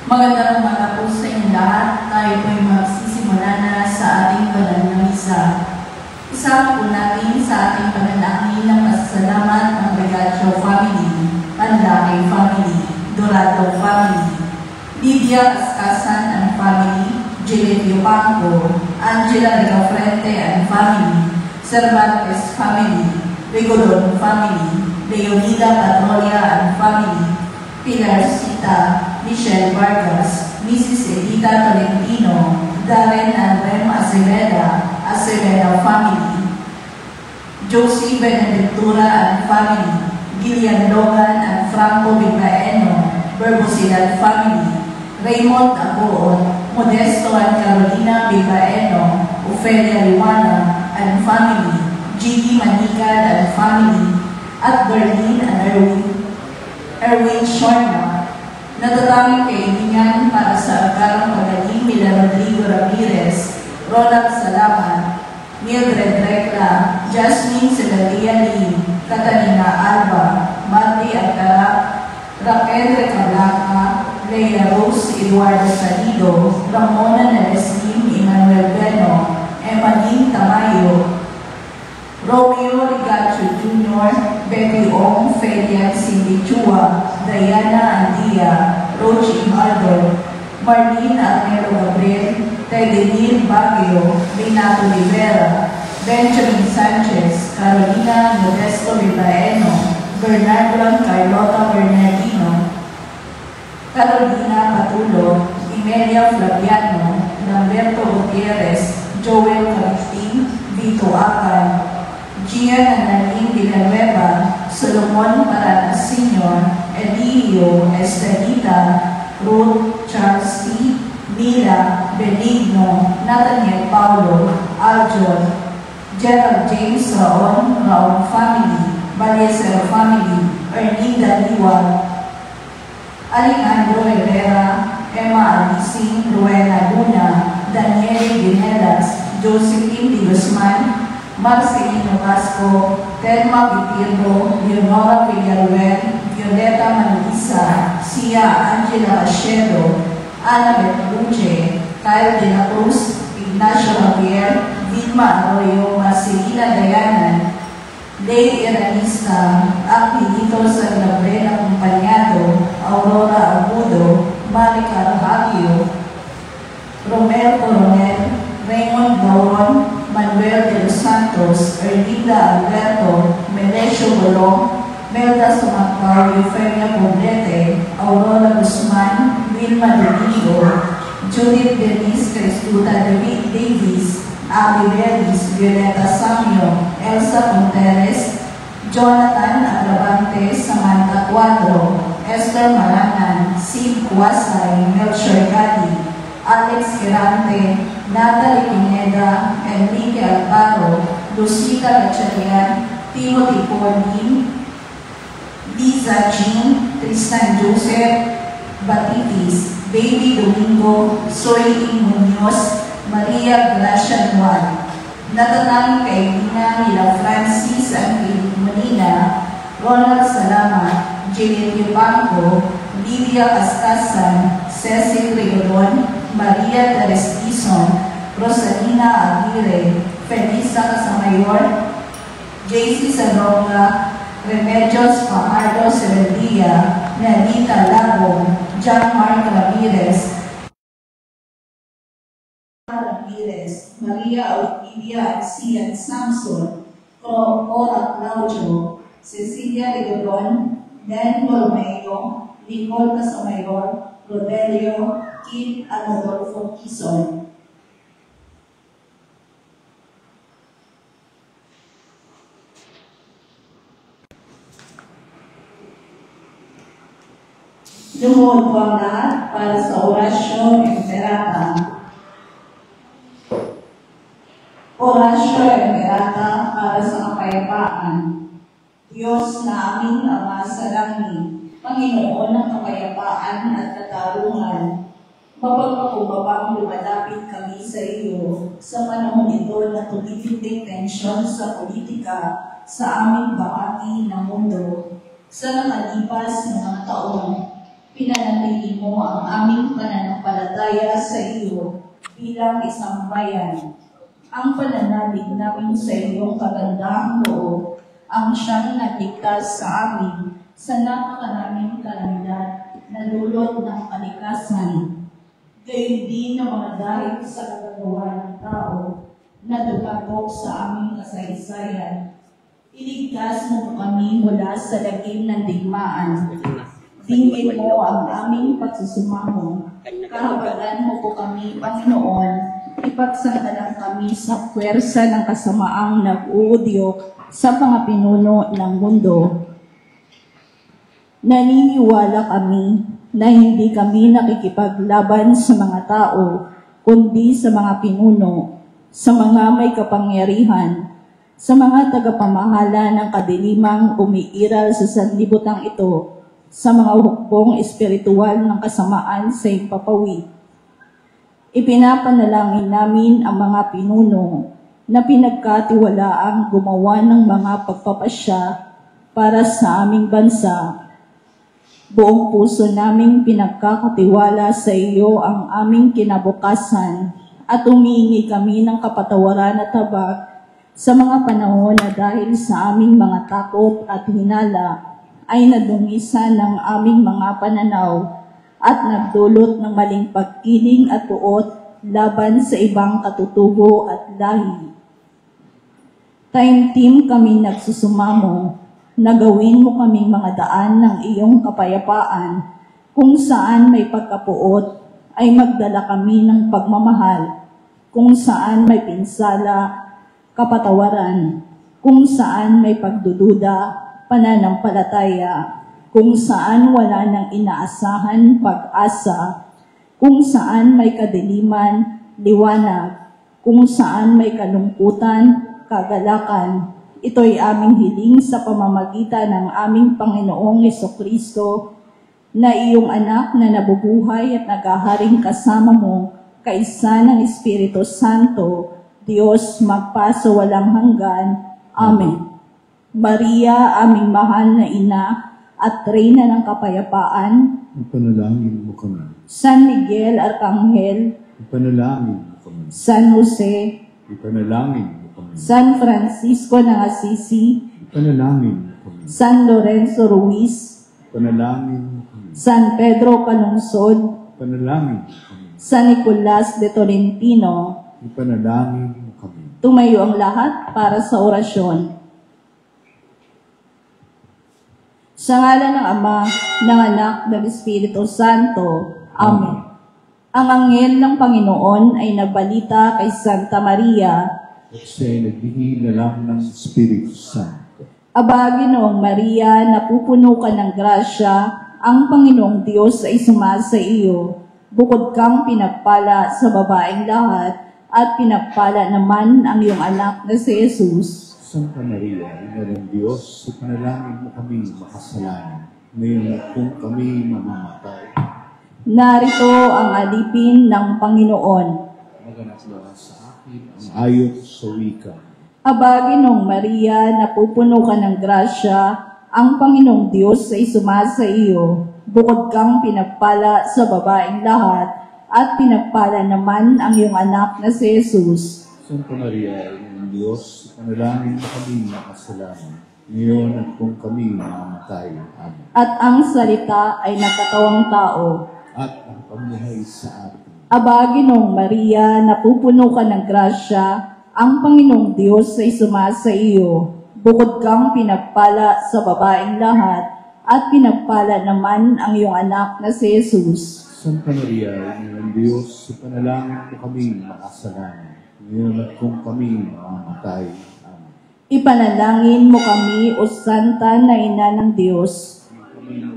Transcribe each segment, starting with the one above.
Magandang umaga po sa inyo lahat. Tayo po'y magsisimula na sa ating banal na misa. Isama po natin sa ating panalangin ng pasasalamat ng Regacio family, Panlaki family, Dorado family, Lydia Ascasan and family, Gilipio Pangco, Angela Rigafrente and family, Cervantes family, Rigolon family, Leonida Patrolia and family, Pilar Sita, Michelle Vargas, Mrs. Edita Tolentino, Darren and Rem Acevedo family, Josie Benedictura and family, Gillian Logan and Franco Villaeno, Berbosidad family, Raymond Agoon, Modesto and Carolina Villaeno, Ofelia Liwana and family, Gigi Manicad and family, at Berlin and Erwin Shorna. Natataming kaibigan para sa agarang pagaling nila Rodrigo Ramirez, Ronald Salaman, Mildred Recla, Jasmine Celaria Lim, Catalina Alba, Marty Alcarak, Raquel Recalaca, Leia Rose Eduardo Salido, Ramona Neleslim, Emmanuel Beno, Emalyn Tamayo, Romeo Rigacho Jr., Betty Ong, Felian Cindy Chua, Diana Andia, Rochi Imaldo, Marlene Arnero Gabriel, Tedenir Baguio, Renato Rivera, Benjamin Sanchez, Carolina Modesto Villaeno, Bernardo Carlota Bernardino, Carolina Patulo, Imelia Flaviano, Lamberto Gutierrez, Joel Calistin, Vito Acan, Gian Analin Villanueva, Solomon Paranas Sr., Elio Estanita, Ruth Charles T., Mila Benigno, Nathaniel Paulo, Aljon, Gerald James Raon family, Valleser family, Erlinda Liwag, Alejandro Herrera, Emma Alising, Ruena Luna, Daniel Ginelas, Josephine Di Guzman, Marcelino Casco, Telma Vitirro, Leonora Villaruel, Violeta Manuisa, Sia Angela Achedo, Annabeth Luce, Kyle De La Cruz, Ignacio Javier, Vilma Arroyo, Marcelina Dayanan, Ley Eranista, Aquilito Saglabre Acompañado, Aurora Agudo, Marica Arhagio, Romel Coronel, Raymond Gauron, Manuel de los Santos, Erlinda Alberto, Melesio Bolong, Melda Sumacao, Eufemia Poblete, Aurora Guzman, Wilma Domingo, Judith Denise Cristuta Davis, Abby Bellis, Violeta Samio, Elsa Conteres, Jonathan Agravante, Samantha Cuadro, Esther Maranan, Sid Kuasay, Melchor Gadi, Alex Gerante, Natalie Pineda, Enrique Alvaro, Lucita Gacharian, Timothy Pauline, Liza Jean, Tristan Joseph, Batitis, Baby Domingo, Soy Munoz, Maria Gracia Nual. Natatanging kaibigan nila Francis Angelic Molina, Ronald Salamat, Gilipio Pangco, Lydia Castasan, Cecil Regodon, Maria Teres Tison, Rosalina Aguirre, Felisa Casamayor, JC Saronga, Remedios Fajardo Severdia, Nadita Labong, John Mark Ramirez, Maria Olivia Sian Samson, Cora Claudio, Cecilia Rigodon, Dan Colomeo, Nicole Casamayor, Rodelio, Kid Adolfo Quezon. Lumuhod po ang lahat para sa Orasyo Imperata. Orasyo Imperata para sa kapayapaan. Diyos na aming Ama sa langit, Panginoon ng kapayapaan at katarungan, mapagpakumbabang lumalapit kami sa iyo sa panahon ito na tumitinding tensyon sa politika sa aming bahagi ng mundo. Sa nakalipas na mga taon, pinanatili mo ang aming paglaya sa iyo bilang isang bayan. Ang pananalig namin sa iyong kagandahang loob ang siyang nagligtas sa amin sa napakaraming kalamidad na dulot ng kalikasan. Gayon din ang mga dahil sa kagagawa ng tao na dumatok sa aming kasaysayan. Iligtas mo kami mula sa lagim ng digmaan. Dingin mo ang aming pagsusumamo. Kahabagan mo po kami, Panginoon. Ipagsantalang kami sa puwersa ng kasamaang nag-uudyok sa mga pinuno ng mundo. Naniniwala kami na hindi kami nakikipaglaban sa mga tao, kundi sa mga pinuno, sa mga may kapangyarihan, sa mga tagapamahala ng kadilimang umiiral sa sanlibutan ito, sa mga hukbong espiritual ng kasamaan sa ipapawi. Ipinapanalangin namin ang mga pinuno na pinagkatiwalaang gumawa ng mga pagpapasya para sa aming bansa. Buong puso naming pinagkakatiwala sa iyo ang aming kinabukasan at humihingi kami ng kapatawaran at habag sa mga panahon na dahil sa aming mga takot at hinala ay nadungisan ng aming mga pananaw at nagdulot ng maling pagkiling at tuot laban sa ibang katutubo at lahi. Taimtim kami nagsusumamo na gawin mo kaming mga daan ng iyong kapayapaan, kung saan may pagkapuot ay magdala kami ng pagmamahal, kung saan may pinsala, kapatawaran, kung saan may pagdududa, pananampalataya, kung saan wala nang inaasahan pag-asa, kung saan may kadiliman, liwanag, kung saan may kalungkutan, kagalakan. Ito'y aming hiling sa pamamagitan ng aming Panginoong Jesucristo, na iyong anak na nabubuhay at naghaharing kasama mo, kaisa ng Espiritu Santo, Diyos magpaso walang hanggan. Amen. Maria, aming mahal na ina at Reyna ng kapayapaan, ipanalangin mo kami. San Miguel Arcangel, Ipanalangin mo kami. San Jose, Ipanalangin mo kami. San Francisco ng Assisi, Ipanalangin mo kami. San Lorenzo Ruiz, Ipanalangin mo kami. San Pedro Calungsod, Ipanalangin mo kami. San Nicolas de Tolentino. Ipanalangin mo kami. Tumayo ang lahat para sa orasyon. Sa ngalan ng Ama, ng Anak, ng Espiritu Santo. Amen. Ang anghel ng Panginoon ay nagbalita kay Santa Maria. At siya'y naghihila lang ng Espiritu Santo. Aba, Ginoong Maria, napupuno ka ng grasya, ang Panginoong Diyos ay sumasa iyo. Bukod kang pinagpala sa babaeng lahat, at pinagpala naman ang iyong anak na si Jesus. Santa Maria, Ina ng Diyos, ipanalangin mo kami makasalanan, ngayon at kung kami mamamatay. Narito ang alipin ng Panginoon. Maganap na sa akin ang ayon sa wika. Aba, Ginoong Maria, napupuno ka ng grasya, ang Panginoong Diyos ay sumasa iyo. Bukod kang pinagpala sa babaeng lahat, at pinagpala naman ang iyong anak na si Jesus. Santa Maria, Ina ng Diyos, ipanalangin mo kami makasalanan, ngayon at kung kami mamamatay. Amen. At ang salita ay nagkatawang tao. At ang pamuhay sa atin. Aba, Ginoong Maria, napupuno ka ng grasya, ang Panginoong Diyos ay sumasa iyo. Bukod kang pinagpala sa babaeng lahat, at pinagpala naman ang iyong anak na si Jesus. Santa Maria, Ina ng Diyos, ipanalangin mo kami makasalanan, ngayon at kung kami mamamatay. Amen. Ipanalangin mo kami, O Santa na Ina ng Diyos. Kami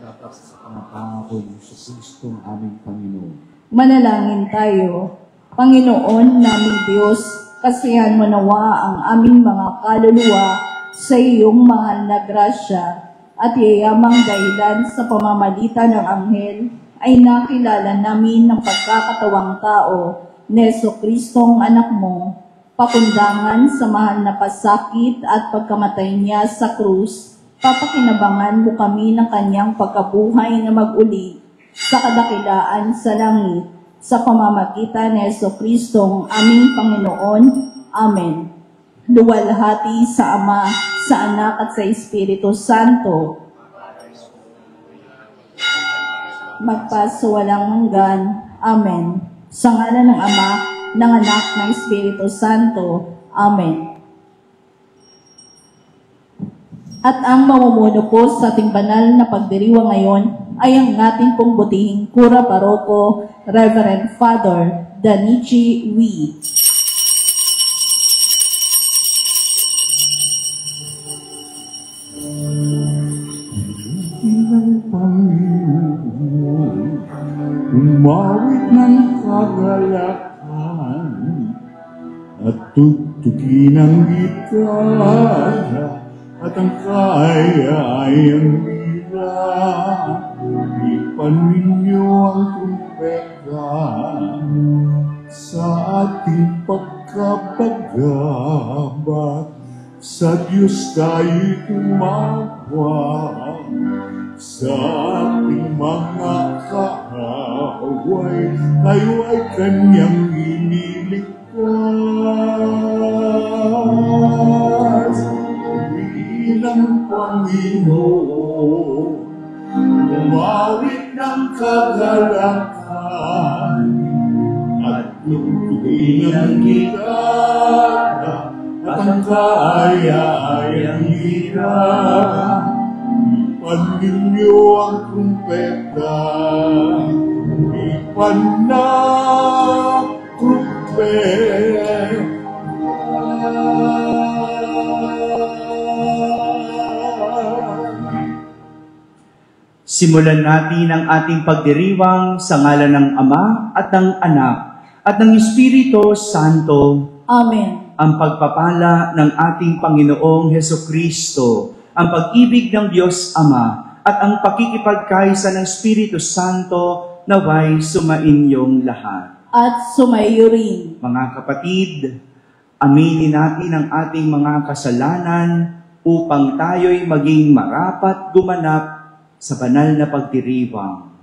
dapat sa pangako ng Kristong aming Panginoon. Manalangin tayo. Panginoon naming Diyos, kasihan mo nawa ang aming mga kaluluwa sa iyong mahal na grasya, at yayamang dahilan sa pamamagitan ng anghel ay nakilala namin ng pagkakatawang tao ni Jesucristong anak mo, pakundangan sa mahal na pasakit at pagkamatay niya sa krus. Papakinabangan mo kami ng kanyang pagkabuhay na mag-uli, sa kadakilaan sa langit, sa pamamagitan ni Jesucristo aming Panginoon. Amen. Luwalhati sa Ama, sa Anak at sa Espiritu Santo, magpasawalang hanggan. Amen. Sa ngalan ng Ama, ng Anak, ng Espiritu Santo. Amen. At ang mamumuno po sa ating banal na pagdiriwang ngayon ay ang ating pong butihing Kura Paroko, Reverend Father Danichi Wee. Umawit ng kagalakan at tugtugin ang gitara at ang kaya-ayang lira. Ipan ninyo ang trumpeta sa ating pagkapagabak. Sa Diyos tayo'y tumawag, sa ating mga kaaway, tayo ay Kanyang iniligtas. Bilang Panginoon, umawit ng kagalakan at tugtugin ang gitara at ang kaya-ayang lira. Ipan ninyo ang trumpeta, ipan na trumpeta. Simulan natin ang ating pagdiriwang sa ngalan ng Ama at ng Anak at ng Espiritu Santo. Amen. Ang pagpapala ng ating Panginoong Hesukristo, ang pag-ibig ng Diyos Ama, at ang pakikipagkaisa ng Espiritu Santo naway sumainyong lahat. At sumayo rin. Mga kapatid, aminin natin ang ating mga kasalanan upang tayo'y maging marapat gumanap sa banal na pagdiriwang.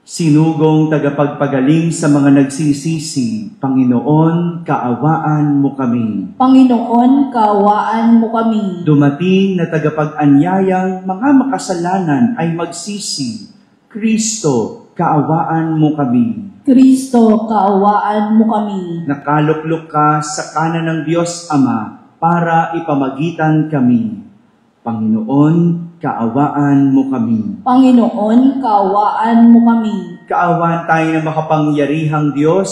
Sinugong tagapagpagaling sa mga nagsisisi, Panginoon, kaawaan mo kami. Panginoon, kaawaan mo kami. Dumating na tagapag-anyayang mga makasalanan ay magsisi, Kristo, kaawaan mo kami. Kristo, kaawaan mo kami. Nakaluklok ka sa kanan ng Diyos Ama para ipamagitan kami. Panginoon, kaawaan mo kami. Panginoon, kaawaan mo kami. Kaawaan tayo ng makapangyarihang Diyos,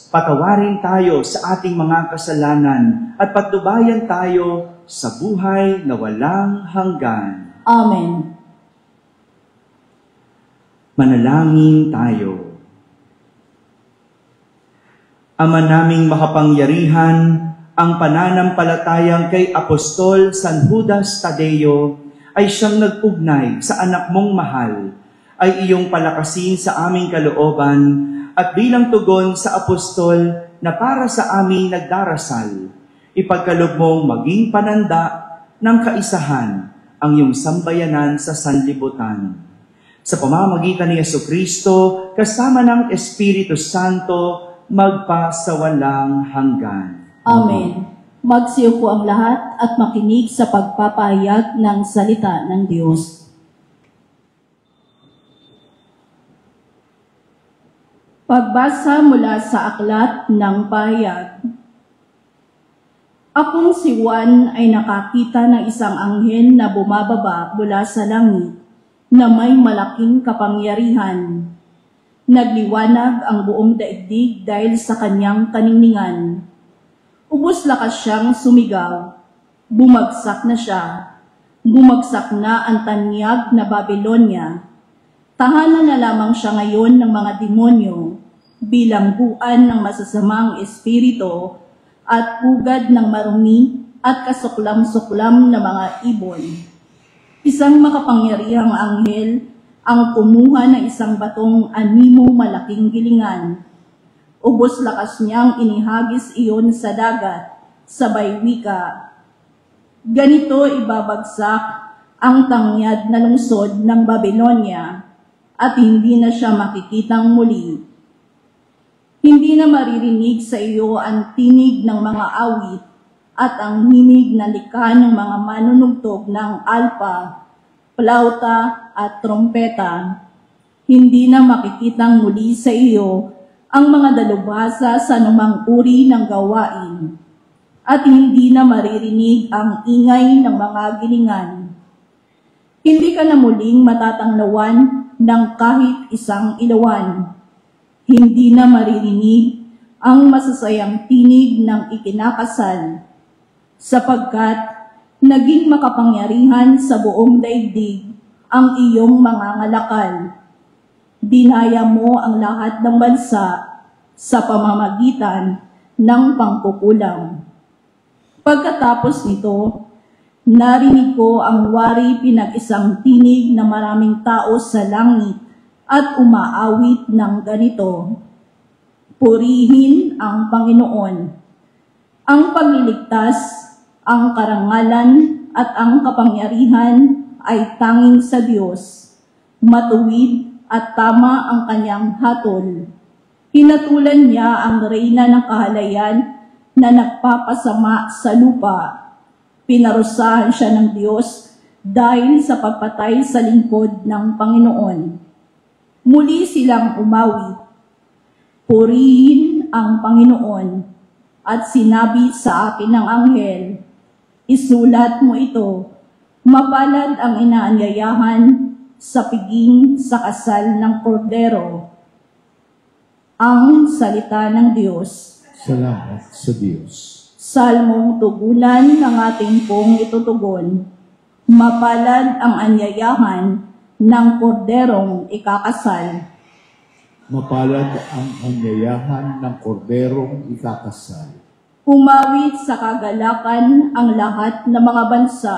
patawarin tayo sa ating mga kasalanan at patnubayan tayo sa buhay na walang hanggan. Amen. Manalangin tayo. Ama naming makapangyarihan, ang pananampalatayang kay Apostol San Judas Tadeo ay siyang nag-ugnay sa anak mong mahal, ay iyong palakasin sa aming kalooban at bilang tugon sa apostol na para sa aming nagdarasal, ipagkaloob mong maging pananda ng kaisahan ang iyong sambayanan sa sanlibutan. Sa pamamagitan ni Jesucristo, kasama ng Espiritu Santo, magpasawalang hanggan. Amen. Magsiupo ang lahat at makinig sa pagpapahayag ng salita ng Diyos. Pagbasa mula sa aklat ng pahayag. Akong si Juan ay nakakita ng isang anghel na bumababa mula sa langit na may malaking kapangyarihan. Nagliwanag ang buong daigdig dahil sa kanyang kaningningan. Ubos lakas siyang sumigaw. Bumagsak na siya. Bumagsak na ang tanyag na Babylonia. Tahanan na lamang siya ngayon ng mga demonyo, bilangguan ng masasamang espiritu at pugad ng marumi at kasuklam-suklam na mga ibon. Isang makapangyarihang anghel ang kumuha ng isang batong animo malaking gilingan. Ubos lakas niyang inihagis iyon sa dagat, sabay wika. Ganito ibabagsak ang tangyad na lungsod ng Babylonia at hindi na siya makikitang muli. Hindi na maririnig sa iyo ang tinig ng mga awit at ang hinig na likha ng mga manunugtog ng alpa, plauta at trompeta. Hindi na makikitang muli sa iyo ang mga dalubhasa sa anumang uri ng gawain, at hindi na maririnig ang ingay ng mga gilingan. Hindi ka na muling matatanglawan ng kahit isang ilawan. Hindi na maririnig ang masasayang tinig ng ikinakasal, sapagkat naging makapangyarihan sa buong daigdig ang iyong mga ngalakal. Dinaya mo ang lahat ng bansa sa pamamagitan ng pangkukulam. Pagkatapos nito, narinig ko ang wari pinag-isang tinig na maraming tao sa langit at umaawit ng ganito: Purihin ang Panginoon. Ang pagliligtas, ang karangalan at ang kapangyarihan ay tanging sa Diyos. Matuwid at tama ang kanyang hatol. Hinatulan niya ang reyna ng kahalayan na nagpapasama sa lupa. Pinarusahan siya ng Diyos dahil sa pagpatay sa lingkod ng Panginoon. Muli silang umawi. Purihin ang Panginoon. At sinabi sa akin ng anghel, isulat mo ito, mapalad ang inaanyayahan sa piging sa kasal ng kordero. Ang salita ng Diyos. Salamat sa Diyos. Salmong tugunan ng ating pong itutugon. Mapalad ang anyayahan ng korderong ikakasal. Mapalad ang anyayahan ng korderong ikakasal. Humawit sa kagalakan ang lahat ng mga bansa.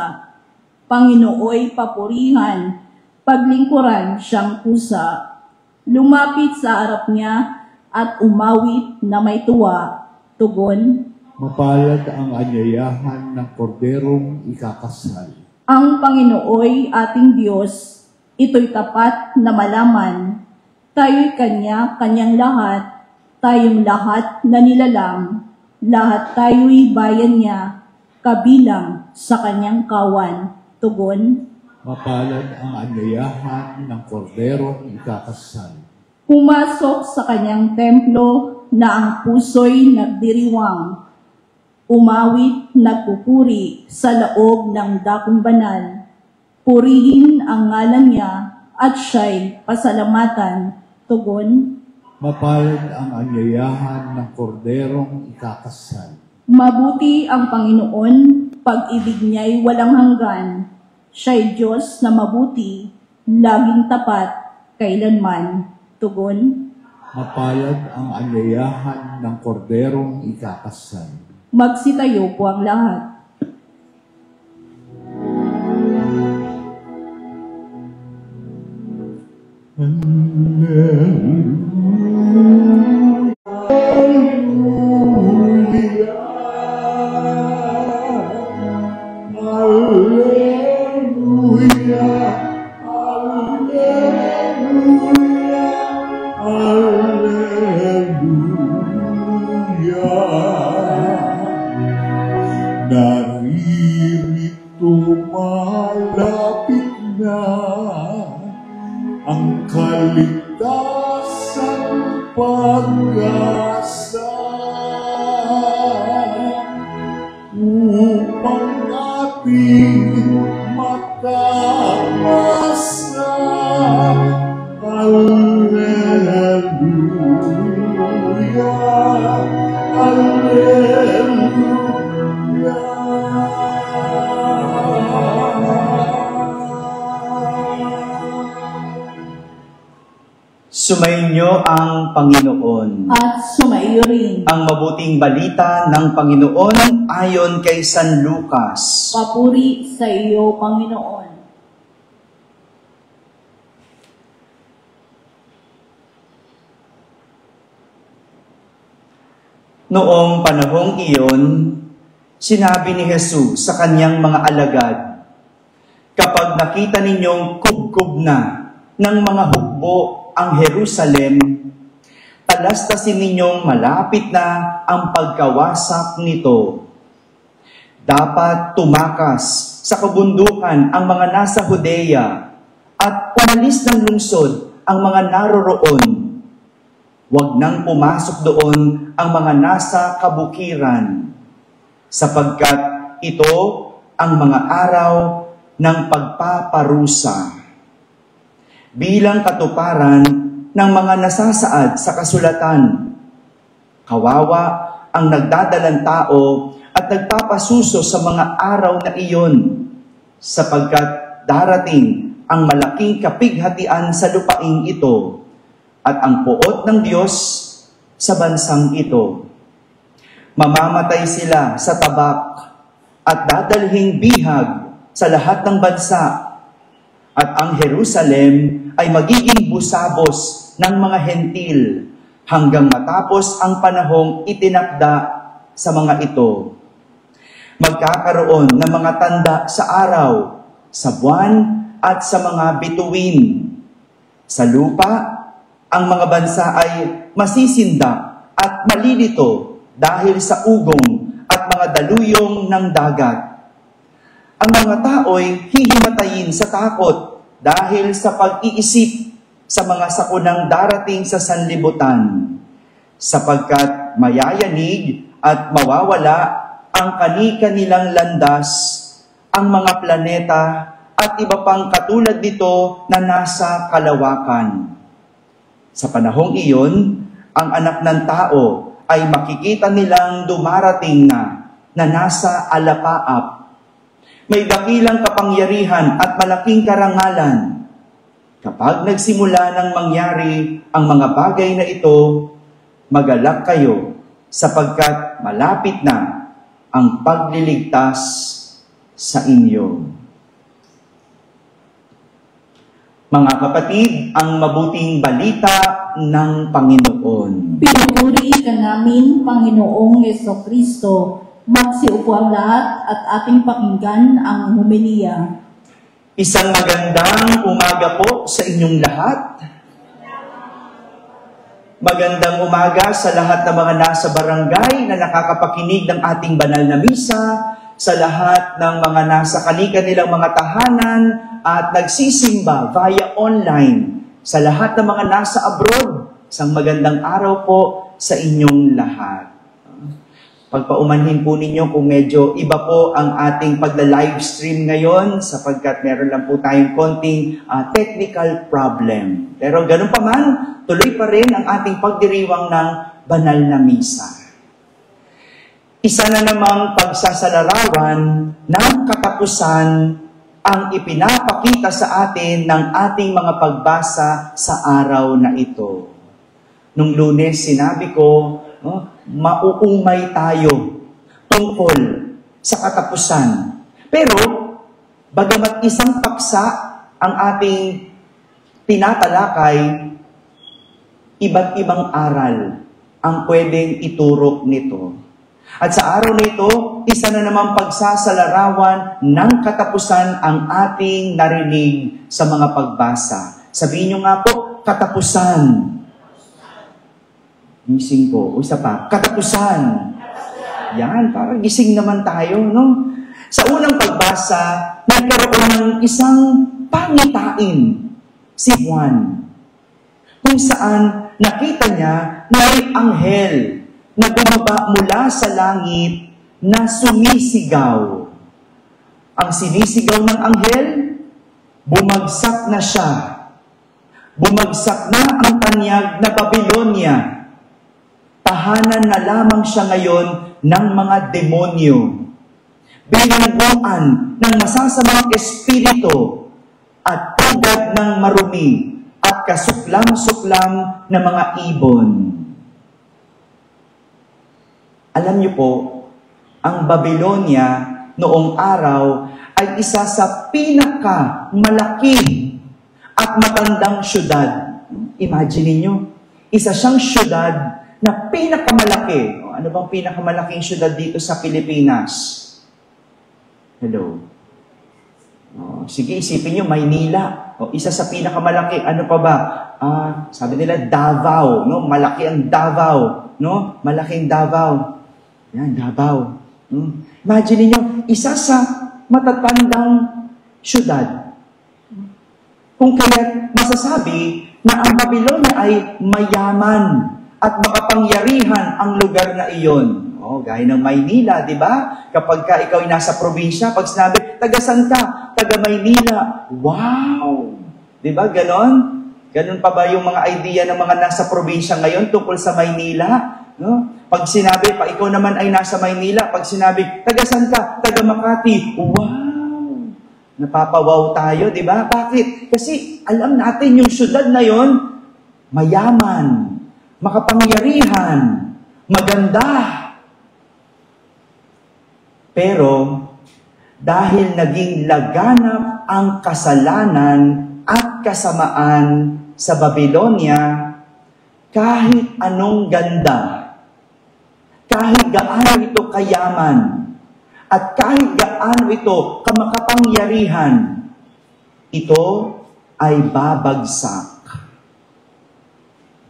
Panginooy papurihan, paglingkuran siyang pusa. Lumapit sa harap niya at umawit na may tuwa. Tugon, Mapalad ang anyayahan ng korderong ikakasal. ang Panginooy ating Diyos, ito'y tapat na malaman. Tayo'y kanyang lahat, tayong lahat na nilalang, lahat tayo'y bayan niya, kabilang sa kanyang kawan. Tugon, Mapalad ang anyayahan ng korderong ikakasal. pumasok sa kanyang templo na ang puso'y nagdiriwang. Umawit, nagpupuri sa loob ng dakong banal. Purihin ang ngalan niya at siya'y pasalamatan. Tugon, Mapalad ang anyayahan ng korderong ikakasal. mabuti ang Panginoon, pag-ibig niya'y walang hanggan. Siya'y Diyos na mabuti, laging tapat, kailanman. Tugon, Mapalad ang anyayahan ng korderong ikakasal. magsitayo po ang lahat. Naririto malapit na ang kaligtasan pag-asa upang ating matamasa. Alleluia, Alleluia. Sumainyo ang Panginoon. At sumaiyo rin. Ang mabuting balita ng Panginoon ayon kay San Lucas. Papuri sa iyo, Panginoon. Noong panahong iyon, sinabi ni Jesus sa kanyang mga alagad, Kapag nakita ninyong kubkub na ng mga hukbo ang Jerusalem, talastasin ninyong malapit na ang pagkawasak nito. Dapat tumakas sa kabundukan ang mga nasa Judea at umalis ng lungsod ang mga naroroon. Huwag nang pumasok doon ang mga nasa kabukiran, sapagkat ito ang mga araw ng pagpaparusa. Bilang katuparan ng mga nasasaad sa kasulatan, kawawa ang nagdadalang tao at nagpapasuso sa mga araw na iyon, sapagkat darating ang malaking kapighatian sa lupaing ito at ang puot ng Diyos sa bansang ito. Mamamatay sila sa tabak at dadalhing bihag sa lahat ng bansa, at ang Jerusalem ay magiging busabos ng mga hentil hanggang matapos ang panahong itinakda sa mga ito. Magkakaroon ng mga tanda sa araw, sa buwan, at sa mga bituin. Sa lupa, ang mga bansa ay masisindak at malilito dahil sa ugong at mga daluyong ng dagat. Ang mga tao'y hihimatayin sa takot dahil sa pag-iisip sa mga sakunang darating sa sanlibutan, sapagkat mayayanig at mawawala ang kani-kanilang landas, ang mga planeta at iba pang katulad nito na nasa kalawakan. Sa panahong iyon, ang anak ng tao ay makikita nilang dumarating na nasa alapaap. May dakilang kapangyarihan at malaking karangalan. Kapag nagsimula ng mangyari ang mga bagay na ito, magalak kayo sapagkat malapit na ang pagliligtas sa inyo. Mga kapatid, ang mabuting balita ng Panginoon. Pinupuri ka namin, Panginoong Jesucristo. Magsiupo ang lahat at ating pakinggan ang homilya. Isang magandang umaga po sa inyong lahat. Magandang umaga sa lahat ng mga nasa barangay na nakakapakinig ng ating banal na misa, sa lahat ng mga nasa kanilang mga tahanan at nagsisimba via online, sa lahat ng mga nasa abroad, isang magandang araw po sa inyong lahat. Pagpaumanhin po ninyo kung medyo iba po ang ating pagla-live stream ngayon sapagkat meron lang po tayong konting technical problem. Pero ganun pa man, tuloy pa rin ang ating pagdiriwang ng banal na misa. Isa na namang pagsasalarawan ng katapusan ang ipinapakita sa atin ng ating mga pagbasa sa araw na ito. Nung Lunes, sinabi ko, mauumay tayo tungkol sa katapusan. Pero, bagamat isang paksa ang ating tinatalakay, iba't ibang aral ang pwedeng iturok nito. At sa araw na ito, isa na namang pagsasalarawan ng katapusan ang ating narinig sa mga pagbasa. Sabihin nyo nga po, katapusan. Gising po. O isa pa, katapusan. Yan, parang gising naman tayo, no? Sa unang pagbasa, nagkaroon ng isang pangitain, si Juan, kung saan nakita niya na may anghel na bumaba mula sa langit na sumisigaw. Ang sinisigaw ng anghel, bumagsak na siya. Bumagsak na ang tanyag na Babylonia. Tahanan na lamang siya ngayon ng mga demonyo. Binangguan ng masasamang espiritu at pugad ng marumi at kasuklam-suklam na mga ibon. Alam niyo po, ang Babylonia noong araw ay isa sa pinakamalaki at matandang syudad. Imagine niyo, isa siyang syudad na pinakamalaki. Ano bang pinakamalaking syudad dito sa Pilipinas? Hello? Sige, isipin nyo, Maynila. Isa sa pinakamalaki. Ano pa ba? Sabi nila, Davao. No? Malaki ang Davao. No? Malaking Davao. Yan, Davao. Imagine niyo, isa sa matatandang syudad. Kung kaya masasabi na ang Babylonia ay mayaman at makapangyarihan ang lugar na iyon. Gaya ng Maynila, di ba? Kapag ka ikaw ay nasa probinsya, pag sinabi, taga saan ka? Taga Maynila. Wow! Di ba? Ganon? Ganon pa ba yung mga idea ng mga nasa probinsya ngayon tungkol sa Maynila? No? Pag sinabi pa, ikaw naman ay nasa Maynila. Pag sinabi, taga saan ka? Taga Makati. Wow! Napapawaw tayo, di ba? Bakit? Kasi alam natin yung syudad na yon, mayaman, makapangyarihan, maganda. Pero, dahil naging laganap ang kasalanan at kasamaan sa Babylonia, kahit anong ganda, kahit gaano ito kayaman, at kahit gaano ito kamakapangyarihan, ito ay babagsak.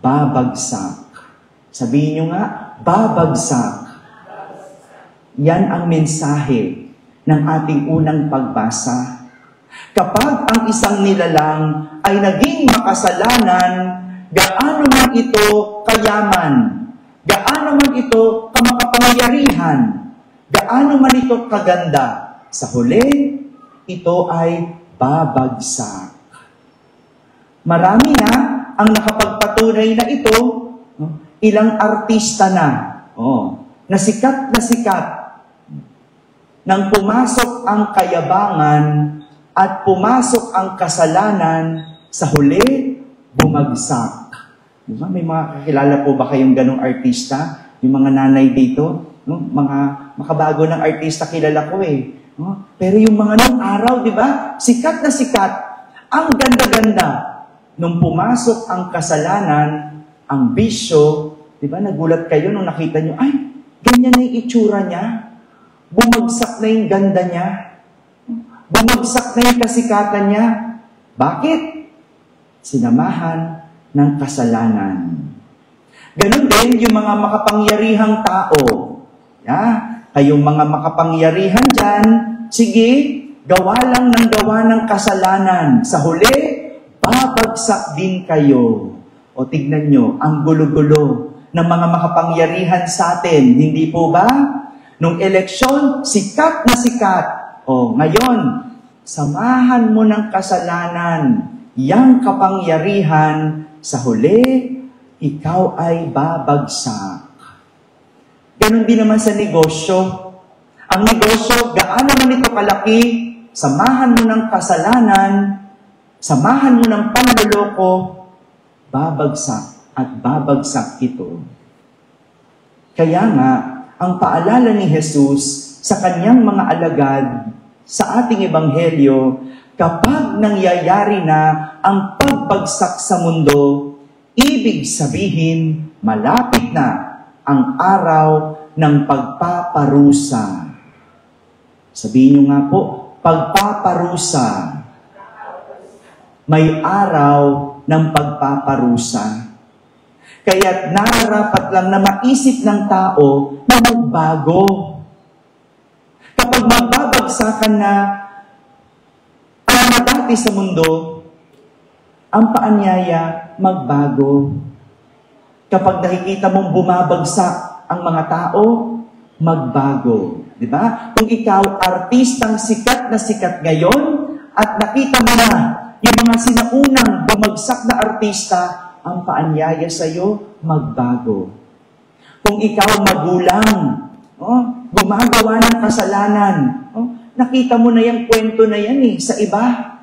Babagsak. Sabihin nyo nga, babagsak. Yan ang mensahe ng ating unang pagbasa. Kapag ang isang nilalang ay naging makasalanan, gaano man ito kayaman, gaano man ito kamakapangyarihan, gaano man ito kaganda, sa huli, ito ay babagsak. Marami na ang nakapagpatunay na ito, ilang artista na, na sikat nang pumasok ang kayabangan at pumasok ang kasalanan, sa huli, bumagsak. Diba? May mga kakilala po ba kayong ganong artista? Yung mga nanay dito? No? Mga makabago ng artista kilala ko eh. No? Pero yung mga nung araw, di ba? Sikat na sikat. Ang ganda-ganda. Nung pumasok ang kasalanan, ang bisyo, di ba? Nagulat kayo nung nakita nyo, ay, ganyan na yung itsura niya. Bumagsak na yung ganda niya. Bumagsak na yung kasikatan niya. Bakit? Sinamahan ng kasalanan. Ganon din yung mga makapangyarihang tao. Kayong mga makapangyarihan dyan, sige, gawa lang ng gawa ng kasalanan. Sa huli, babagsak din kayo. O tignan nyo, ang gulo-gulo ng mga makapangyarihan sa atin. Hindi po ba? Nung eleksyon, sikat na sikat. O ngayon, samahan mo ng kasalanan, yang kapangyarihan, sa huli, ikaw ay babagsak. Ganon din naman sa negosyo. Ang negosyo, gaano man ito kalaki, samahan mo ng kasalanan, samahan mo ng panloloko, babagsak at babagsak ito. Kaya nga, ang paalala ni Jesus sa kanyang mga alagad sa ating ebanghelyo, kapag nangyayari na ang pagbagsak sa mundo, ibig sabihin, malapit na ang araw ng pagpaparusa. Sabihin nyo nga po, pagpaparusa. May araw ng pagpaparusa. Kaya't nararapat lang na maisip ng tao na magbago. Kapag magbabagsakan na ang mga dati sa mundo, ang paanyaya magbago. Kapag nakikita mong bumabagsak ang mga tao, magbago. Di ba? Kung ikaw artistang sikat na sikat ngayon at nakita mo na yung mga sinaunang bumagsak na artista, ang paanyaya sa iyo, magbago. Kung ikaw magulang, gumagawa ng kasalanan, nakita mo na yung kwento na yan sa iba.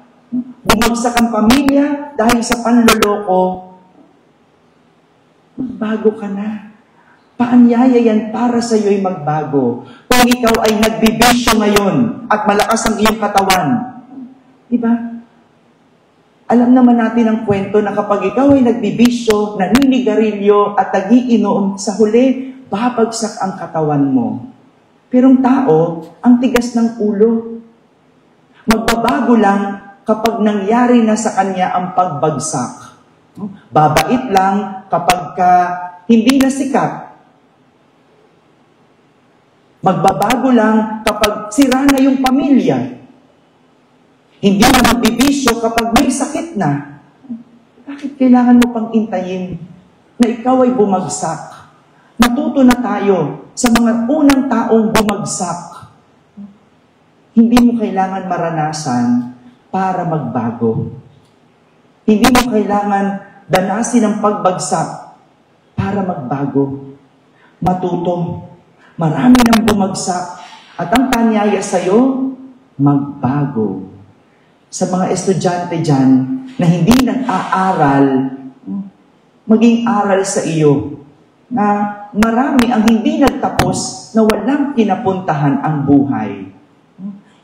Bumagsak ang pamilya dahil sa panloloko, magbago ka na. Paanyaya yan para sa iyo'y magbago. Kung ikaw ay nagbibisyo ngayon at malakas ang iyong katawan, di ba? Alam naman natin ang kwento na kapag ikaw ay nagbibisyo, naninigarilyo at nagiinom, sa huli, babagsak ang katawan mo. Pero ang tao, ang tigas ng ulo. Magbabago lang kapag nangyari na sa kanya ang pagbagsak. Babait lang kapag hindi na sikat. Magbabago lang kapag sira na yung pamilya. Hindi na magbibisyo kapag may sakit na. Bakit kailangan mo pang intayin na ikaw ay bumagsak? Matuto na tayo sa mga unang taong bumagsak. Hindi mo kailangan maranasan para magbago. Hindi mo kailangan danasin ang pagbagsak para magbago. Matuto. Marami nang bumagsak at ang tanyaya sa'yo, magbago. Sa mga estudyante dyan na hindi nag-aaral, maging aral sa iyo na marami ang hindi nagtapos na walang kinapuntahan ang buhay.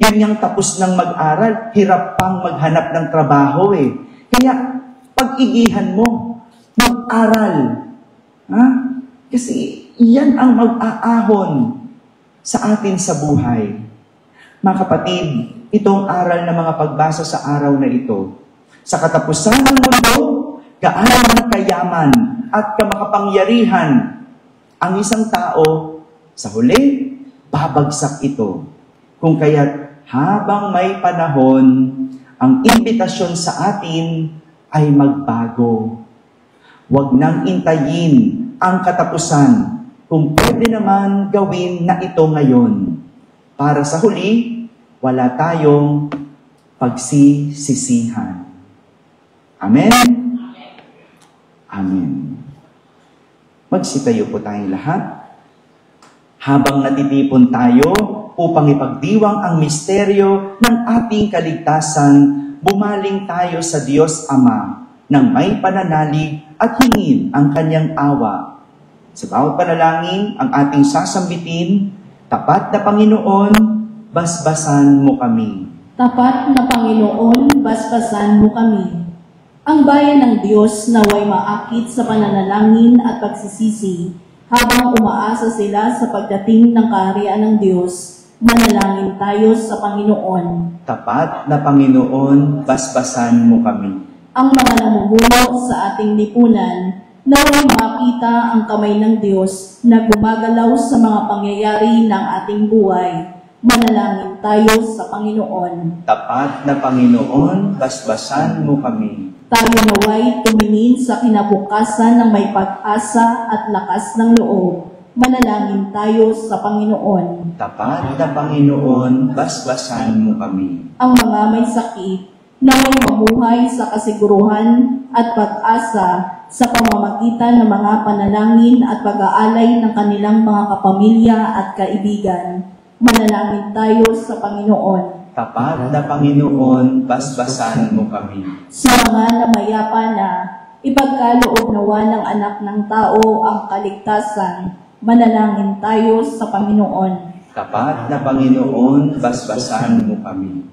Yan yung tapos ng mag-aral, hirap pang maghanap ng trabaho eh. Kaya pag-igihan mo, mag-aral. Kasi yan ang mag-aahon sa atin sa buhay. Mga kapatid, itong aral na mga pagbasa sa araw na ito. Sa katapusan ng mundo, gaano ng kayaman at kamakapangyarihan ang isang tao, sa huli, babagsak ito. Kung kaya't habang may panahon, ang imbitasyon sa atin ay magbago. Huwag nang intayin ang katapusan kung pwede naman gawin na ito ngayon. Para sa huli, wala tayong pagsisisihan. Amen? Amen. Magsitayo po tayong lahat. Habang natitipon tayo upang ipagdiwang ang misteryo ng ating kaligtasan, bumaling tayo sa Diyos Ama ng may pananalig at hingin ang kanyang awa. Sa bawat panalangin, ang ating sasambitin, tapat na Panginoon, basbasan mo kami. Tapat na Panginoon, basbasan mo kami. Ang bayan ng Diyos naway maakit sa pananalangin at pagsisisi habang umaasa sila sa pagdating ng kaharian ng Diyos. Manalangin tayo sa Panginoon. Tapat na Panginoon, basbasan mo kami. Ang mga namumuno sa ating lipunan, naway makita ang kamay ng Diyos na gumagalaw sa mga pangyayari ng ating buhay. Manalangin tayo sa Panginoon. Tapat na Panginoon, basbasan mo kami. Tayo naway tumingin sa kinabukasan ng may pag-asa at lakas ng loob. Manalangin tayo sa Panginoon. Tapat na Panginoon, basbasan mo kami. Ang mga may sakit, naway mamuhay sa kasiguruhan at pag-asa sa pamamagitan ng mga panalangin at pag-aalay ng kanilang mga kapamilya at kaibigan. Manalangin tayo sa Panginoon. Tapat na Panginoon, basbasan mo kami. Sa mga namayapa na, ipagkaloob nawa ng anak ng tao ang kaligtasan. Manalangin tayo sa Panginoon. Tapat na Panginoon, basbasan mo kami.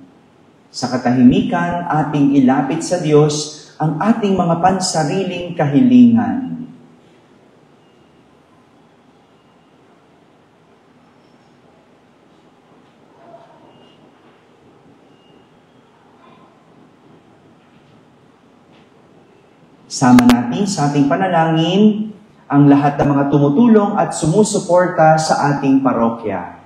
Sa katahimikan, ating ilapit sa Diyos ang ating mga pansariling kahilingan. Sama natin sa ating panalangin ang lahat ng mga tumutulong at sumusuporta sa ating parokya.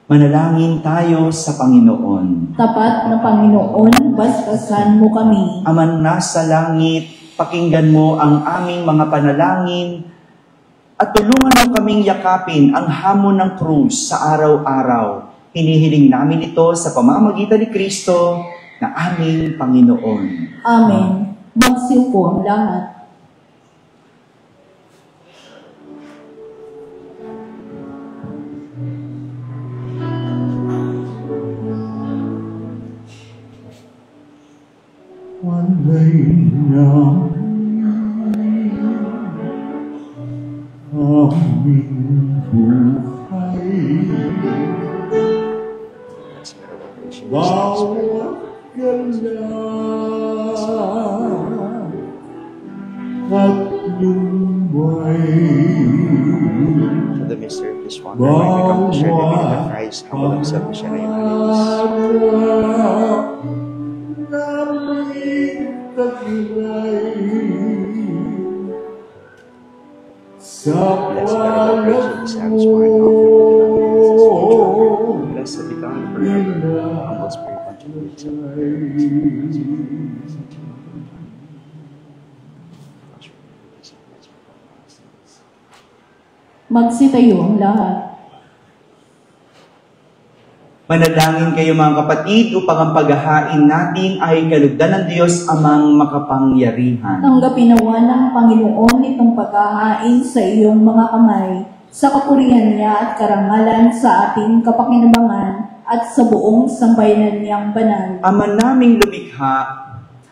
Manalangin tayo sa Panginoon. Tapat na Panginoon, basbasan mo kami. Aman nasa langit, pakinggan mo ang aming mga panalangin at tulungan mo kaming yakapin ang hamon ng krus sa araw-araw. Hinihiling namin ito sa pamamagitan ni Kristo na aming Panginoon. Amen. Magsiupo ang lahat. Walay na aming buhay. Bawat at lumbay. To the mystery of this wonder, I become to share the meaning of Christ. Christ, humble himself to share in our lives. Blessed are the virgin who satisfied of your blessed be God forever. Humble spirit contributes. Magsitayo ang lahat. Manalangin kayo mga kapatid upang ang paghahain natin ay kalugdan ng Diyos amang makapangyarihan. Tanggapin nawa ng Panginoon itong paghahain sa iyong mga kamay, sa kapurihan niya at karangalan sa ating kapakinabangan at sa buong sambayanan niyang banal. Ama naming lumikha,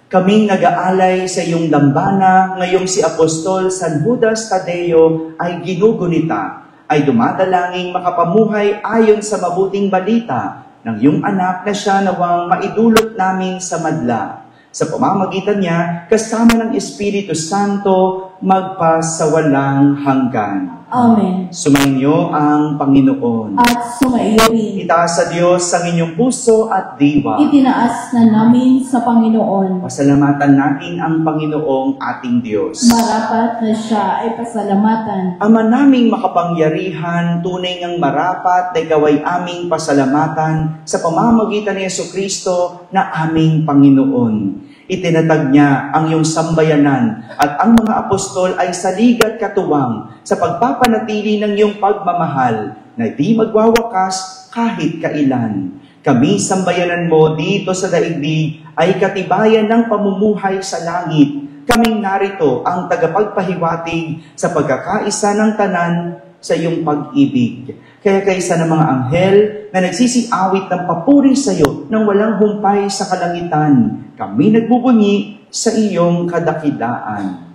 kaming nag-aalay sa iyong dambana, ngayong si Apostol San Judas Tadeo ay ginugunita, ay dumadalangin makapamuhay ayon sa mabuting balita ng iyong anak na siya nawang maidulot namin sa madla. Sa pamamagitan niya, kasama ng Espiritu Santo, magpasawalang hanggan. Amen. Sumainyo ang Panginoon. At sumaiyo rin. Itaas sa Diyos ang inyong puso at diwa. Itinaas na namin sa Panginoon. Pasalamatan natin ang Panginoong ating Diyos. Marapat na siya ay pasalamatan. Ama naming makapangyarihan, tunay ngang marapat na ikaw ay aming pasalamatan sa pamamagitan ni Jesucristo na aming Panginoon. Itinatag niya ang iyong sambayanan at ang mga apostol ay saligat katuwang sa pagpapanatili ng iyong pagmamahal na di magwawakas kahit kailan. Kami sambayanan mo dito sa daigdig ay katibayan ng pamumuhay sa langit. Kaming narito ang tagapagpahiwatig sa pagkakaisa ng tanan sa iyong pag-ibig. Kaya kaysa ng mga anghel na nagsisiawit ng papuri sa iyo nang walang humpay sa kalangitan, kami nagbubunyi sa iyong kadakilaan.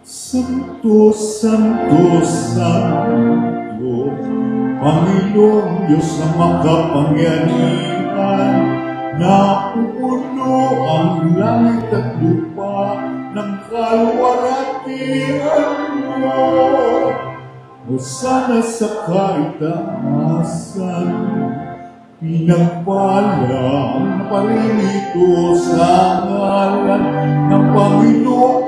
Santo, Santo, Santo, Panginoong Diyos na makapangyarihan, na pupuno ang langit at lupa ng kaluwalhatian mo. Hosana sa kaitaasan, pinagpala ang paririto sa ngalan ng Panginoon.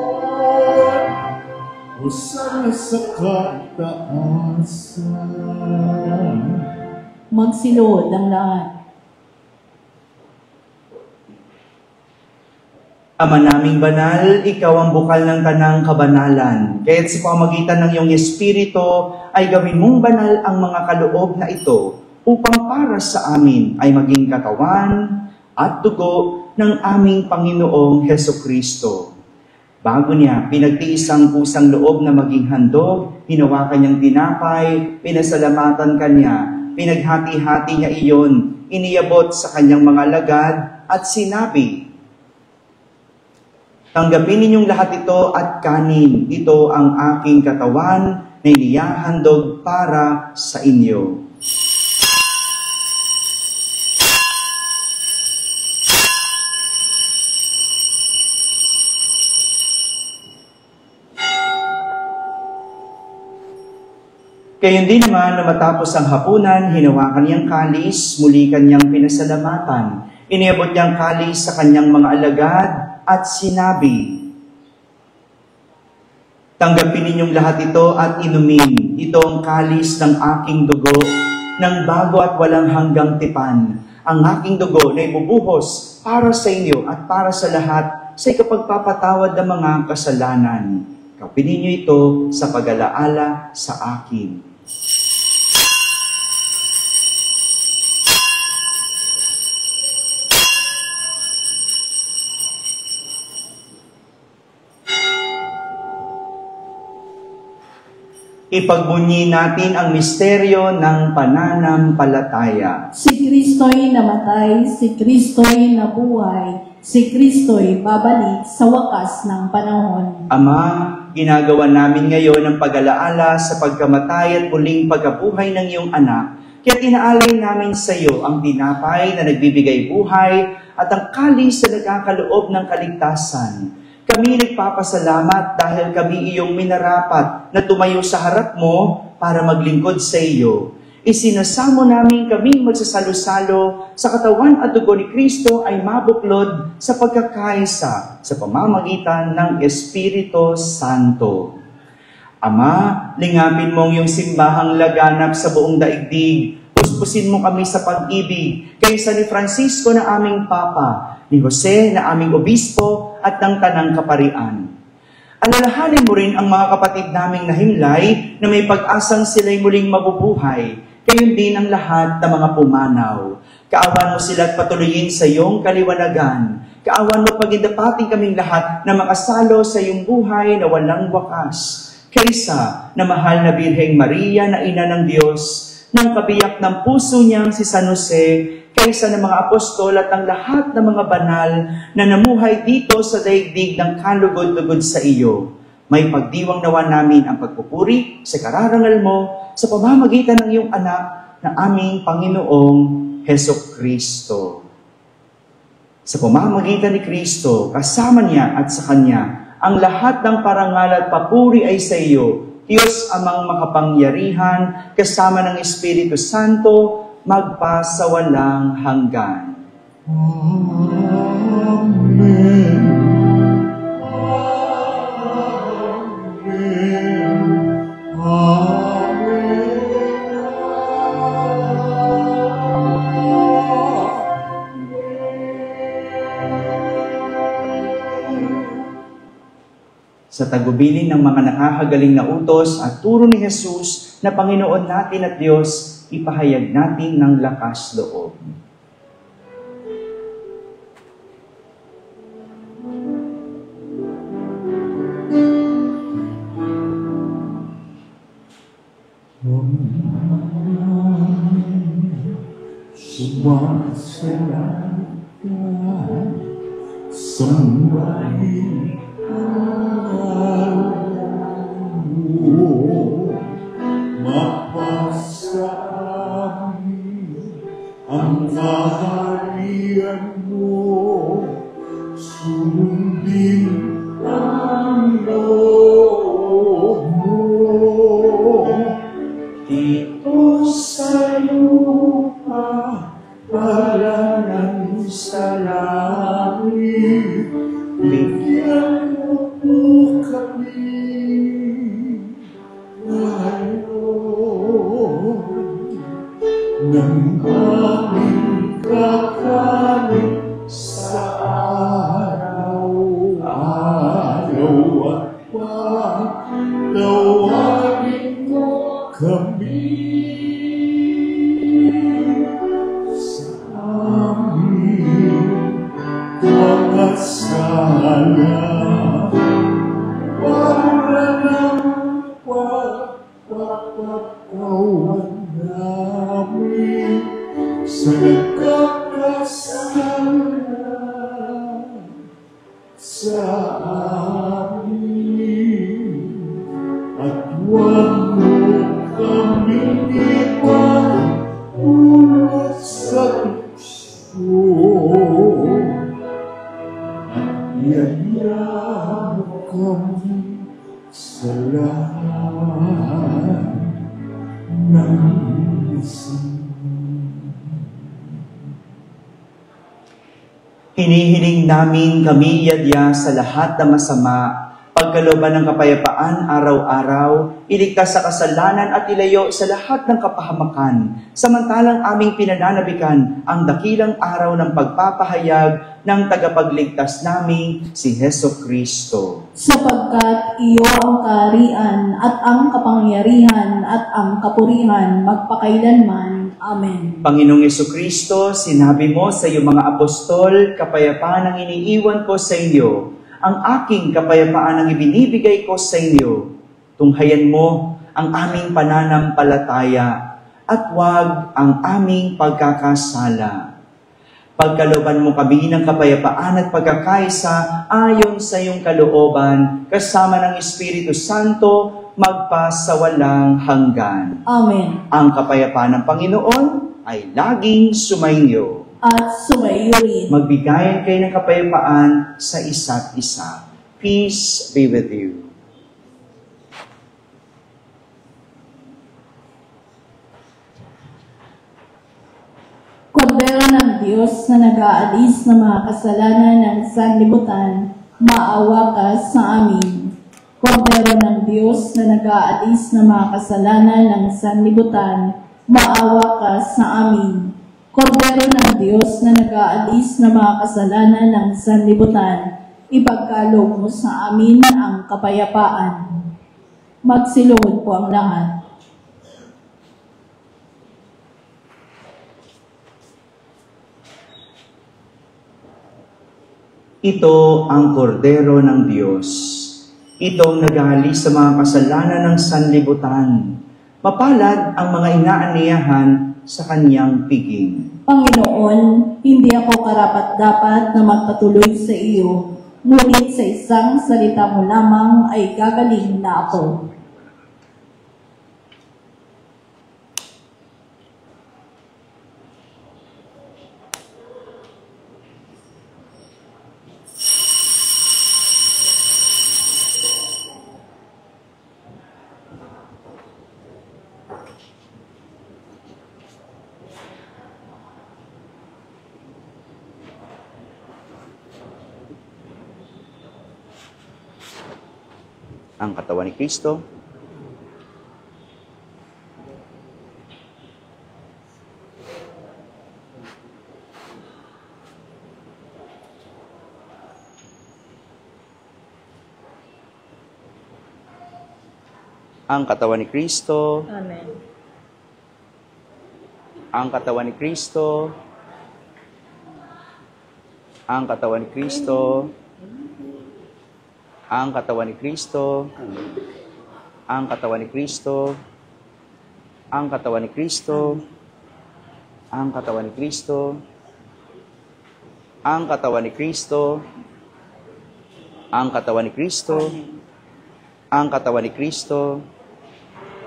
Hosana sa kaitaasan. Magsilod ang lahat. Ama naming banal, ikaw ang bukal ng tanang kabanalan. Kaya't sa pamagitan ng iyong Espiritu ay gawin mong banal ang mga kaloob na ito upang para sa amin ay maging katawan at dugo ng aming Panginoong Hesukristo. Bago niya pinagtiis ang pusang loob na maging handog, hinawakan niyang tinapay, pinasalamatan kanya, pinaghati-hati niya iyon, iniyabot sa kanyang mga alagad at sinabi, "Tanggapin ninyong lahat ito at kanin. Ito ang aking katawan na inihahandog para sa inyo." Gayon din naman na matapos ang hapunan, hinawakan niyang kalis, muli kanyang pinasalamatan. Iniabot niyang kalis sa kanyang mga alagad at sinabi, "Tanggapin ninyong lahat ito at inumin. Ito ang kalis ng aking dugo, ng bago at walang hanggang tipan. Ang aking dugo na ibubuhos para sa inyo at para sa lahat sa ikapagpapatawad ng mga kasalanan. Kapin ninyo ito sa pag-alaala sa akin." Ipagbunyi natin ang misteryo ng pananampalataya. Si Kristo'y namatay, si Kristo'y nabuhay, si Kristo'y babalik sa wakas ng panahon. Ama, ginagawa namin ngayon ang pag-alaala sa pagkamatay at muling pagkabuhay ng iyong anak. Kaya inaalay namin sa iyo ang tinapay na nagbibigay buhay at ang kalis na nagkakaloob ng kaligtasan. Kami nagpapasalamat dahil kami iyong minarapat na tumayo sa harap mo para maglingkod sa iyo. Isinasamo namin kaming magsasalo-salo sa katawan at dugo ni Kristo ay mabuklod sa pagkakaisa sa pamamagitan ng Espiritu Santo. Ama, lingapin mo ang iyong simbahang laganap sa buong daigdig. Puspusin mo kami sa pag-ibig kaysa ni Francisco na aming Papa, ni Jose na aming Obispo at ng Tanang Kaparian. Alalahanin mo rin ang mga kapatid naming nahimlay na may pag-asang sila'y muling mabubuhay, gayon din ang lahat ng mga pumanaw. Kaawan mo sila at patuloyin sa iyong kaliwanagan. Kaawan mo pagindapating kaming lahat na makasalo sa iyong buhay na walang wakas. Kaysa na mahal na Birheng Maria na ina ng Diyos, ng kabiyak ng puso niyang si San Jose, kaysa ng mga apostol at ang lahat ng mga banal na namuhay dito sa daigdig ng kalugod-lugod sa iyo. May pagdiwang nawa namin ang pagpupuri sa kararangal mo sa pamamagitan ng iyong anak na aming Panginoong Hesukristo. Sa pamamagitan ni Kristo, kasama niya at sa Kanya, ang lahat ng parangal at papuri ay sa iyo, Diyos amang makapangyarihan, kasama ng Espiritu Santo, magpasawalang hanggan. Amen. Sa tagubilin ng mga nakakagaling na utos at turo ni Jesus na Panginoon natin at Diyos, ipahayag natin ng lakas loob. Sumasalamat sambahin mapasami ang kaharian mo, sundin ang loob mo. Dito sa lupa, para ng sa langit, bigyan mo po kami ngayon ng aming kakanin sa araw-araw at pagtawagin mo kami sa aming mga sala. Para ng pagpapakawan namin sa nagkakasala sa amin, at huwag mo kaming ipahulog sa tukso, at iyayaw kami sa lahat ng Hinihiling namin kami yadya sa lahat ng masama, pagkalooban ng kapayapaan araw-araw, iligtas sa kasalanan at ilayo sa lahat ng kapahamakan, samantalang aming pinananabikan ang dakilang araw ng pagpapahayag ng tagapagligtas namin, si Hesukristo. Sapagkat iyo ang kaharian at ang kapangyarihan at ang kapurihan magpakailanman. Amen. Panginoong Hesukristo, sinabi mo sa iyong mga apostol, kapayapaan ang iniiwan ko sa inyo. Ang aking kapayapaan ang ibinibigay ko sa inyo. Tunghayan mo ang aming pananampalataya at huwag ang aming pagkakasala. Pagkalooban mo kami ng kapayapaan at pagkakaisa ayon sa iyong kalooban, kasama ng Espiritu Santo, magpasawalang hanggan. Amen. Ang kapayapaan ng Panginoon ay laging sumainyo. At sumayo rin. Magbigayan kayo ng kapayapaan sa isa't isa. Peace be with you. Kordero ng Diyos na nag-aalis ng mga kasalanan ng sanlibutan, maawa ka sa amin. Kordero ng Diyos na nag-aalis ng mga kasalanan ng sanlibutan, maawa ka sa amin. Kordero ng Diyos na nag-aalis ng mga kasalanan ng sanlibutan, ipagkaloob mo sa amin ang kapayapaan. Magsilungod po ang lahat. Ito ang kordero ng Diyos. Itong nag-aalis sa mga kasalanan ng sanlibutan. Mapalad ang mga inaaniyahan sa kanyang piging. Panginoon, hindi ako karapat-dapat na magpatuloy sa iyo, ngunit sa isang salita mo lamang ay gagaling na ako. Ang katawan ni Kristo. Ang katawan ni Kristo. Amen. Ang katawan ni Kristo. Ang katawan ni Kristo. Ang katawan ni Kristo. Ang katawan ni Kristo. Ang katawan ni Kristo. Ang katawan ni Kristo. Ang katawan ni Kristo. Ang katawan ni Kristo. Ang katawan ni Kristo.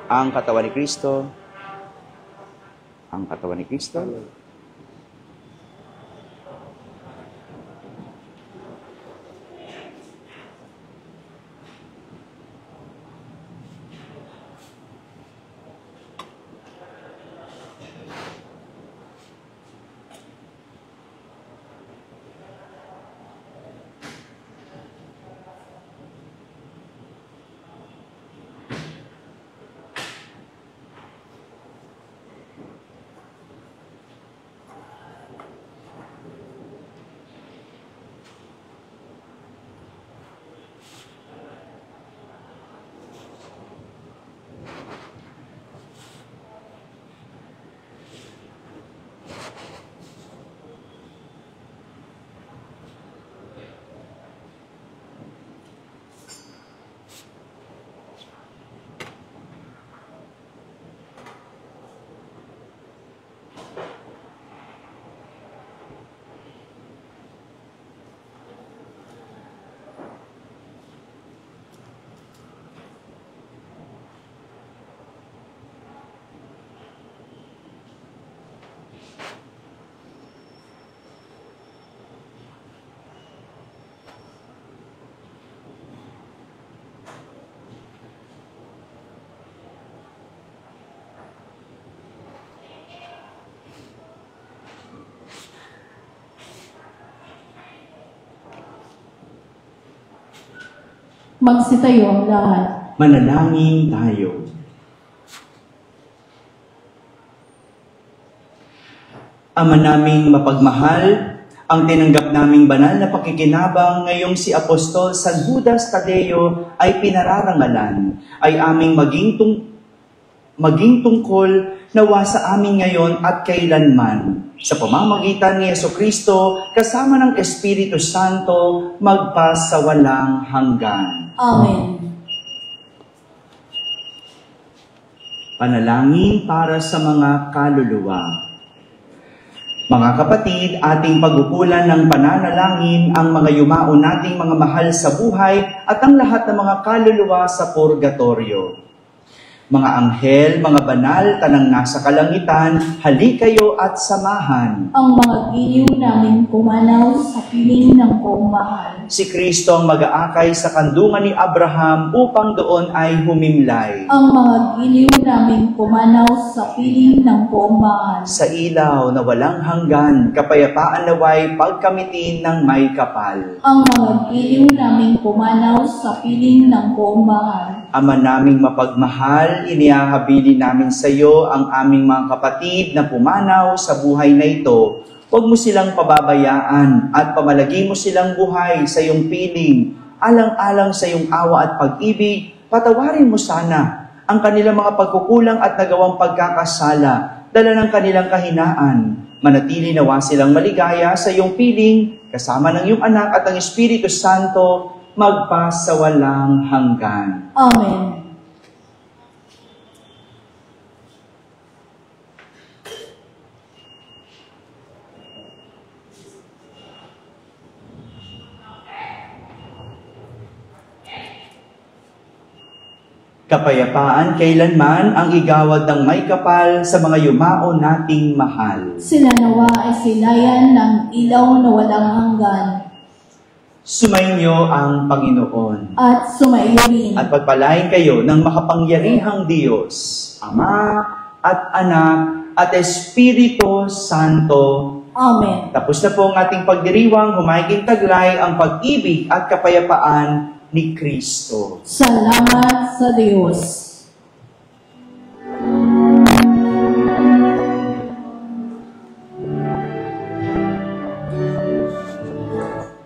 Ang katawan ni Kristo. Ang katawan ni Kristo. Magsitayo ang lahat. Manalangin tayo. Ama naming mapagmahal, ang tinanggap naming banal na pakikinabang ngayong si Apostol San Judas Tadeo ay pinararangalan, ay aming maging tungkol nawa sa amin ngayon at kailanman. Sa pamamagitan ni Jesucristo, kasama ng Espiritu Santo, magpasawalang hanggan. Amen. Panalangin para sa mga kaluluwa. Mga kapatid, ating pagkukulan ng pananalangin ang mga yumao nating mga mahal sa buhay at ang lahat ng mga kaluluwa sa purgatorio. Mga anghel, mga banal, tanang nasa kalangitan, hali kayo at samahan. Ang mga giliw namin pumanaw sa piling ng buong mahal. Si Kristo ang mag-aakay sa kandungan ni Abraham upang doon ay humimlay. Ang mga giliw namin pumanaw sa piling ng buong mahal. Sa ilaw na walang hanggan, kapayapaan naway pagkamitin ng may kapal. Ang mga giliw namin pumanaw sa piling ng buong mahal. Ama naming mapagmahal, inihahabili namin sa iyo ang aming mga kapatid na pumanaw sa buhay na ito. Huwag mo silang pababayaan at pamalagi mo silang buhay sa iyong piling. Alang-alang sa iyong awa at pag-ibig, patawarin mo sana ang kanilang mga pagkukulang at nagawang pagkakasala, dala ng kanilang kahinaan. Manatili nawa silang maligaya sa iyong piling, kasama ng iyong anak at ang Espiritu Santo, magpasawalang hanggan. Amen. Kapayapaan kailanman ang igawad ng may kapal sa mga yumao nating mahal. Sila nawa ay silayan ng ilaw na walang hanggan. Sumainyo ang Panginoon. At sumaiyo rin. At pagpalain kayo ng makapangyarihang Diyos, Ama at Anak at Espiritu Santo. Amen. Tapos na po ang ating pagdiriwang, humahiging taglay ang pag-ibig at kapayapaan ni Kristo. Salamat sa Diyos.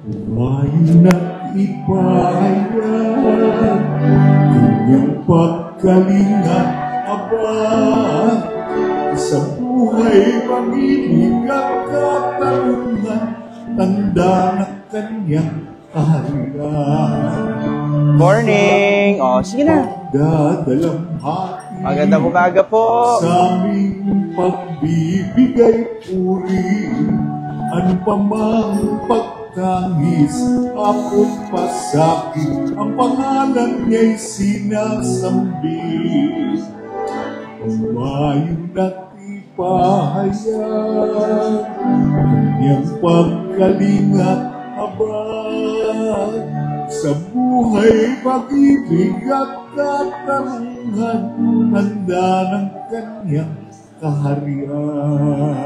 Ngayon at ipahayag kanyang pagkalinga abad sa buhay, pag-ibig at katarungan, tanda ng kanyang kaharian. Morning! O, sige na. Dadalamhati Magandang umaga po. sa aming pagbibigay puri, ano pa mang pagtangis, apo't pasakit, ang pangalan niya'y sinasambit. Umayon at ipahayag kanyang pagkalingat abad sa buhay, pag-ibig at katarungan, tanda ng kanyang kaharian.